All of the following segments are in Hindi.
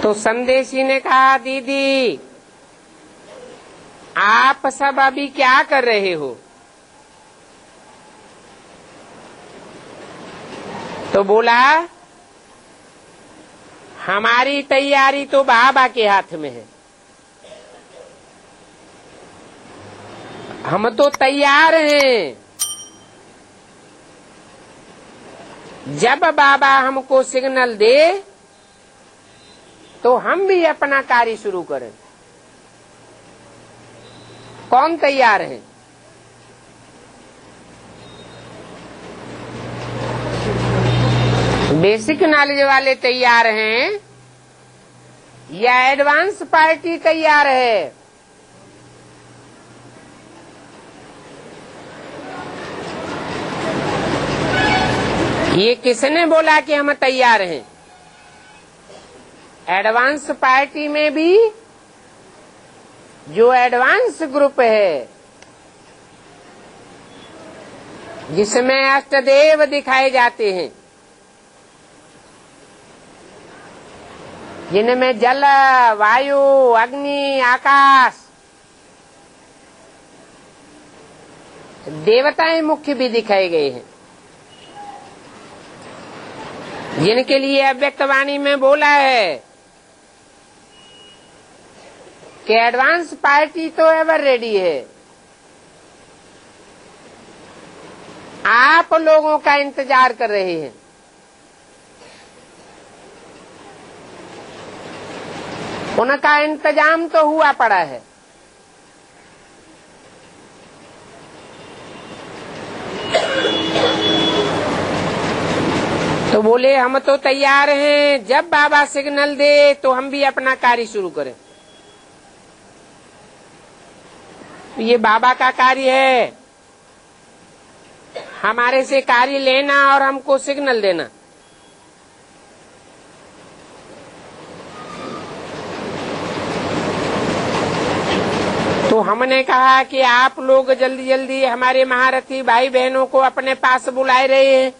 तो संदेशी ने कहा, दीदी आप सब अभी क्या कर रहे हो? तो बोला, हमारी तैयारी तो बाबा के हाथ में है, हम तो तैयार हैं। जब बाबा हमको सिग्नल दे तो हम भी अपना कार्य शुरू करें। कौन तैयार है? बेसिक नॉलेज वाले तैयार हैं या एडवांस पार्टी तैयार है? ये किसने बोला कि हम तैयार हैं? एडवांस पार्टी में भी जो एडवांस ग्रुप है, जिसमें अष्टदेव दिखाए जाते हैं, जिनमें जल, वायु, अग्नि, आकाश, देवताएं मुख्य भी दिखाए गए हैं, जिनके लिए अव्यक्त वाणी में बोला है कि एडवांस पार्टी तो एवर रेडी है, आप लोगों का इंतजार कर रहे हैं। उनका इंतजाम तो हुआ पड़ा है। तो बोले, हम तो तैयार हैं, जब बाबा सिग्नल दे तो हम भी अपना कार्य शुरू करें। ये बाबा का कार्य है, हमारे से कार्य लेना और हमको सिग्नल देना। तो हमने कहा कि आप लोग जल्दी जल्दी हमारे महारथी भाई बहनों को अपने पास बुलाए रहे हैं।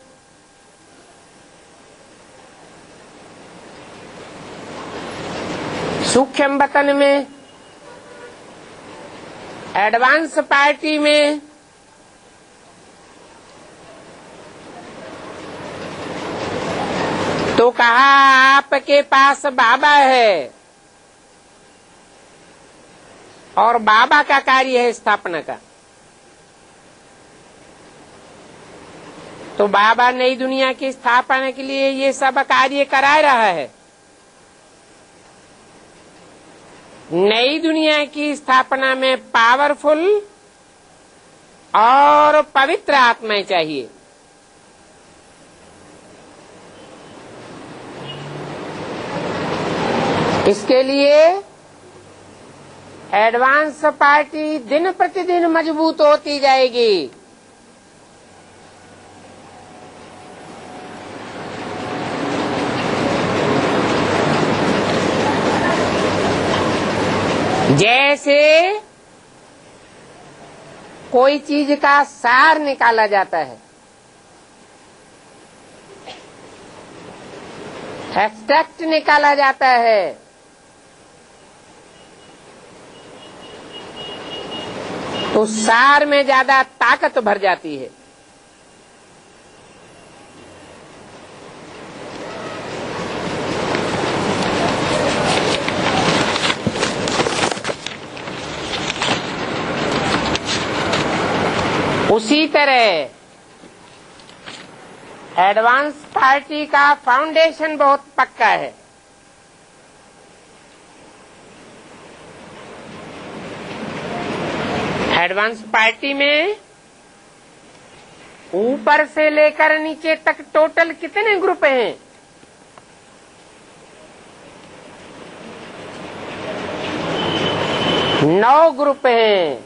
सूक्ष्म वतन में, एडवांस पार्टी में तो कहा, आपके पास बाबा है और बाबा का कार्य है स्थापना का। तो बाबा नई दुनिया की स्थापना के लिए ये सब कार्य करा रहा है। नई दुनिया की स्थापना में पावरफुल और पवित्र आत्माएं चाहिए। इसके लिए एडवांस पार्टी दिन प्रतिदिन मजबूत होती जाएगी। जैसे कोई चीज का सार निकाला जाता है, एक्सट्रैक्ट निकाला जाता है, तो सार में ज्यादा ताकत भर जाती है। उसी तरह एडवांस पार्टी का फाउंडेशन बहुत पक्का है। एडवांस पार्टी में ऊपर से लेकर नीचे तक टोटल कितने ग्रुप हैं? 9 ग्रुप हैं,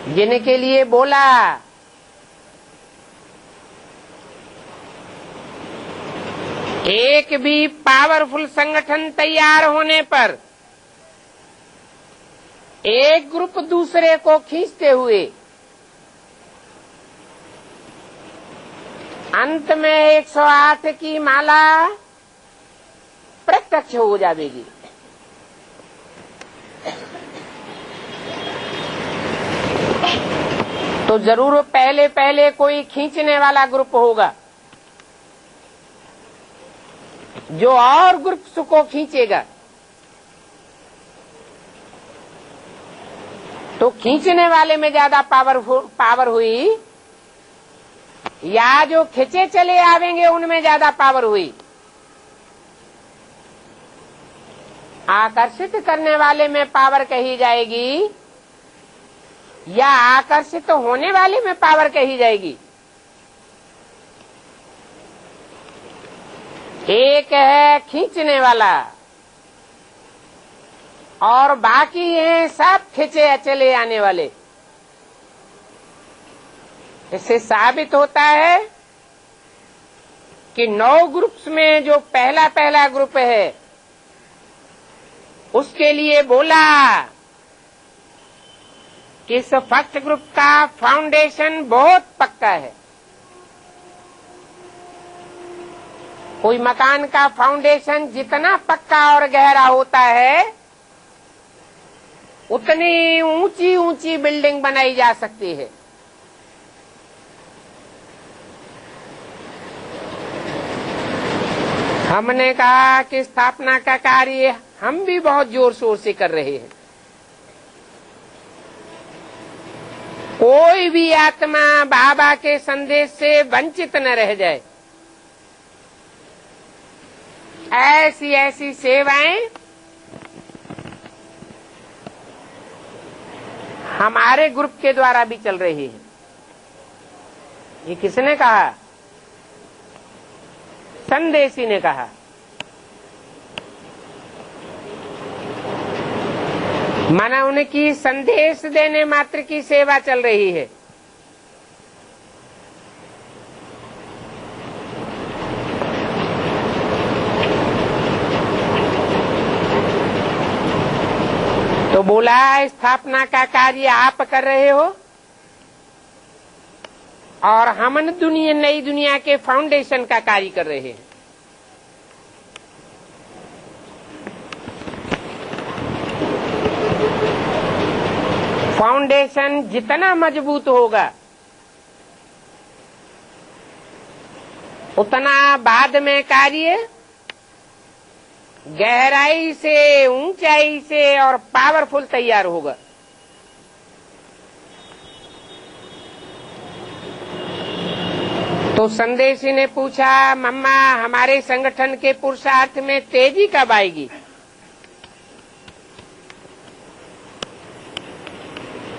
जिनके लिए बोला एक भी पावरफुल संगठन तैयार होने पर एक ग्रुप दूसरे को खींचते हुए अंत में 108 की माला प्रत्यक्ष हो जाएगी। तो जरूर पहले पहले कोई खींचने वाला ग्रुप होगा जो और ग्रुप्स को खींचेगा। तो खींचने वाले में ज्यादा पावर हुई या जो खींचे चले आवेंगे उनमें ज्यादा पावर हुई? आकर्षित करने वाले में पावर कही जाएगी या आकर्षित होने वाले में पावर कही जाएगी? एक है खींचने वाला और बाकी हैं सब खींचे चले आने वाले। इससे साबित होता है कि 9 ग्रुप्स में जो पहला ग्रुप है उसके लिए बोला कि इस फर्स्ट ग्रुप का फाउंडेशन बहुत पक्का है। कोई मकान का फाउंडेशन जितना पक्का और गहरा होता है उतनी ऊंची ऊंची बिल्डिंग बनाई जा सकती है। हमने कहा कि स्थापना का कार्य हम भी बहुत जोर शोर से कर रहे हैं। कोई भी आत्मा बाबा के संदेश से वंचित न रह जाए, ऐसी ऐसी सेवाएं हमारे ग्रुप के द्वारा भी चल रही है। ये किसने कहा? संदेशी ने कहा। माना उनकी संदेश देने मात्र की सेवा चल रही है। तो बोला स्थापना का कार्य आप कर रहे हो और हम नई दुनिया के फाउंडेशन का कार्य कर रहे हैं। फाउंडेशन जितना मजबूत होगा उतना बाद में कार्य गहराई से, ऊंचाई से और पावरफुल तैयार होगा। तो संदेशी ने पूछा, मम्मा हमारे संगठन के पुरुषार्थ में तेजी कब आएगी?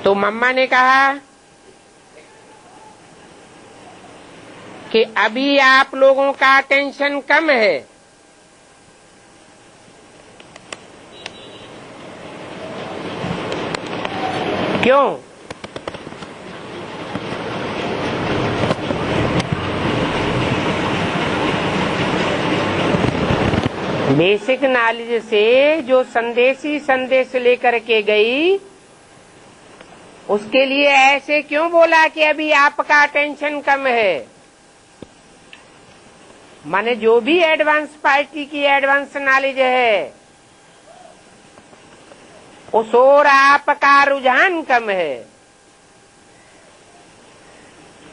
तो मम्मा ने कहा कि अभी आप लोगों का टेंशन कम है, क्यों? बेसिक नॉलेज से जो संदेशी संदेश लेकर के गई उसके लिए ऐसे क्यों बोला कि अभी आपका टेंशन कम है? माने जो भी एडवांस पार्टी की एडवांस नॉलेज है उस ओर आपका रुझान कम है,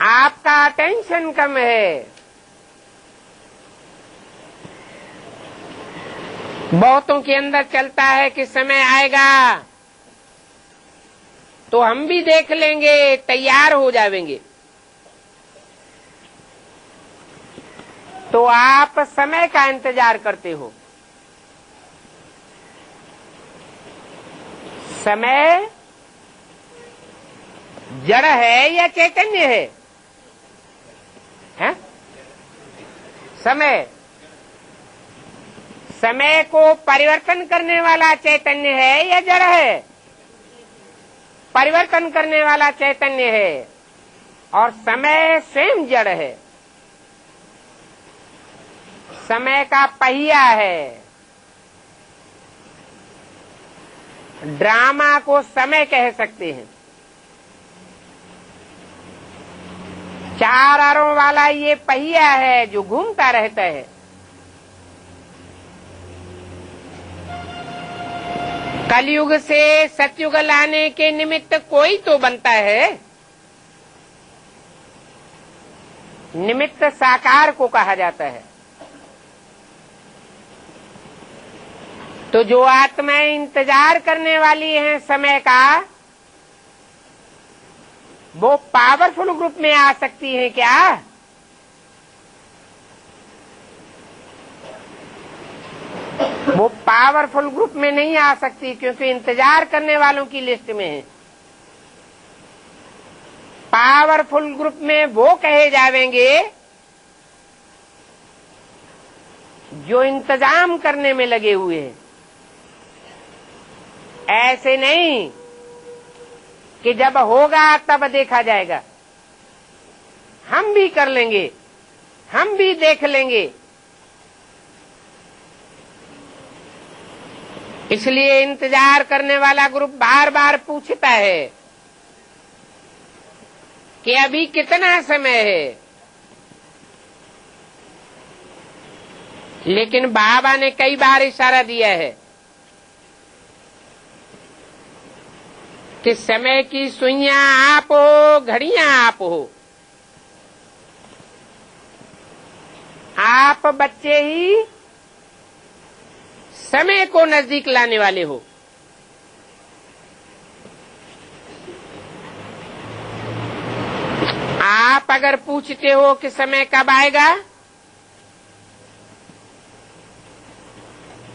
आपका टेंशन कम है। बहुतों के अंदर चलता है कि समय आएगा तो हम भी देख लेंगे, तैयार हो जाएंगे। तो आप समय का इंतजार करते हो। समय जड़ है या चैतन्य है? हैं? समय को परिवर्तन करने वाला चैतन्य है या जड़ है? परिवर्तन करने वाला चैतन्य है और समय स्वयं जड़ है। समय का पहिया है। ड्रामा को समय कह सकते हैं। 4 अरों वाला ये पहिया है जो घूमता रहता है। कलयुग से सतयुग लाने के निमित्त कोई तो बनता है। निमित्त साकार को कहा जाता है। तो जो आत्माएं इंतजार करने वाली हैं समय का, वो पावरफुल ग्रुप में आ सकती हैं क्या? वो पावरफुल ग्रुप में नहीं आ सकती, क्योंकि इंतजार करने वालों की लिस्ट में है। पावरफुल ग्रुप में वो कहे जावेंगे जो इंतजाम करने में लगे हुए हैं। ऐसे नहीं कि जब होगा तब देखा जाएगा, हम भी कर लेंगे, हम भी देख लेंगे। इसलिए इंतजार करने वाला ग्रुप बार बार पूछता है कि अभी कितना समय है। लेकिन बाबा ने कई बार इशारा दिया है कि समय की सुइयां आप हो, घड़ियां आप हो। आप बच्चे ही समय को नजदीक लाने वाले हो। आप अगर पूछते हो कि समय कब आएगा,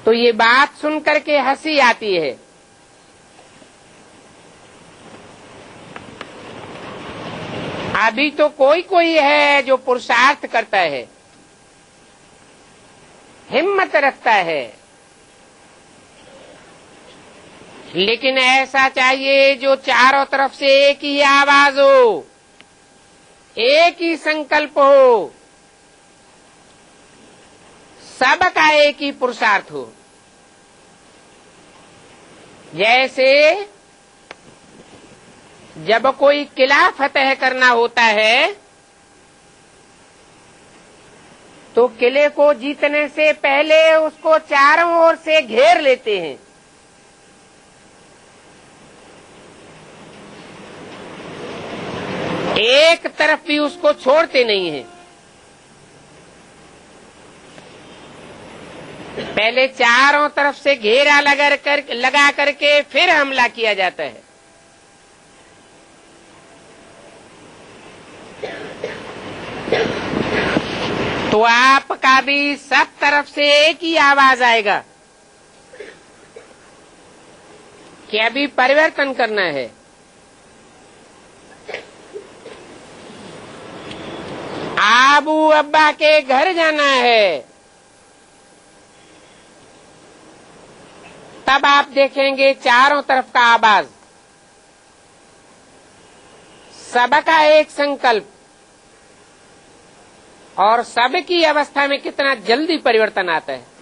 तो ये बात सुनकर के हंसी आती है। अभी तो कोई कोई है जो पुरुषार्थ करता है, हिम्मत रखता है, लेकिन ऐसा चाहिए जो चारों तरफ से एक ही आवाज हो, एक ही संकल्प हो, सबका एक ही पुरुषार्थ हो। जैसे जब कोई किला फतेह करना होता है, तो किले को जीतने से पहले उसको चारों ओर से घेर लेते हैं। एक तरफ भी उसको छोड़ते नहीं हैं। पहले चारों तरफ से घेरा लगा करके फिर हमला किया जाता है। तो आपका भी सब तरफ से एक ही आवाज आएगा कि अभी परिवर्तन करना है। आबू अब्बा के घर जाना है। तब आप देखेंगे चारों तरफ का आवाज, सबका एक संकल्प, और सबकी अवस्था में कितना जल्दी परिवर्तन आता है।